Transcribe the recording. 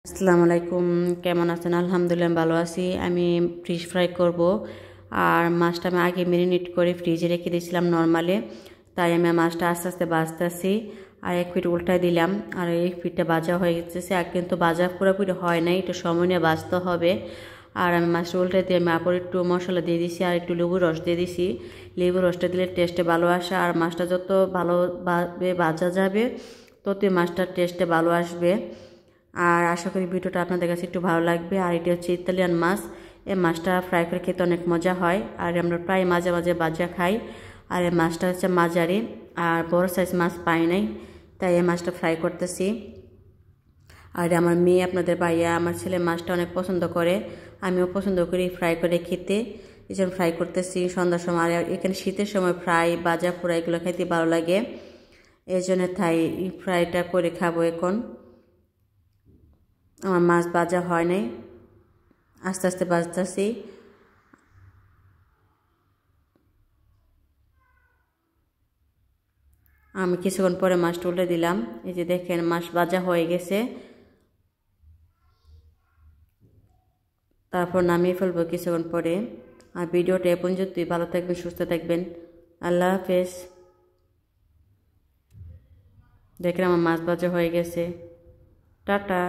আসসালামু আলাইকুম, কেমন আছেন? আলহামদুলিল্লাহ ভালো আছি। আমি ফিশ ফ্রাই করব। আর মাছটা আমি আগে মেরিনেট করে ফ্রিজে রেখে দিয়েছিলাম নর্মালে, তাই আমি মাছটা আস্তে আস্তে ভাজতেছি। আর এক পিঠ উল্টায় দিলাম, আর এই পিঠটা ভাজা হয়ে গেছে। আর কিন্তু ভাজা পুরোপুরি হয় নাই, একটু সময় নিয়ে ভাজতে হবে। আর আমি মাছটা উল্টায় দিয়ে আমি আবার একটু মশলা দিয়ে দিছি, আর একটু লেবু রস দিয়ে দিছি। লেবু রসটা দিলে টেস্টে ভালো আসে, আর মাছটা যত ভালোভাবে ভাজা যাবে ততই মাছটার টেস্টে ভালো আসবে। আর আশা করি ভিডিওটা আপনাদের কাছে একটু ভালো লাগবে। আর এটি হচ্ছে ইতালিয়ান মাছ। এই মাছটা ফ্রাই করে খেতে অনেক মজা হয়, আর আমরা প্রায় মাঝে মাঝে ভাজা খাই। আর এই মাছটা হচ্ছে মাঝারি, আর বড় সাইজ মাছ পাই নাই, তাই এই মাছটা ফ্রাই করতেছি। আর আমার মেয়ে, আপনাদের ভাইয়া, আমার ছেলে মাছটা অনেক পছন্দ করে, আমিও পছন্দ করি ফ্রাই করে খেতে। এই জন্য ফ্রাই করতেছি সন্ধ্যার সময়। আর এখানে শীতের সময় ফ্রাই ভাজা পোড়া এগুলো খেতে ভালো লাগে, এই জন্য তাই ফ্রাইটা করে খাবো এখন। আমার মাছ ভাজা হয় নাই, আস্তে আস্তে ভাজতেছি। আমি কিছুক্ষণ পরে মাছটা উল্টে দিলাম। এই যে দেখেন মাছ ভাজা হয়ে গেছে, তারপর নামিয়ে ফেলবো কিছুক্ষণ পরে। আর ভিডিওটা এ পর্যন্তই। ভালো থাকবেন, সুস্থ থাকবেন। আল্লাহ হাফেজ। দেখেন আমার মাছ ভাজা হয়ে গেছে। টাটা।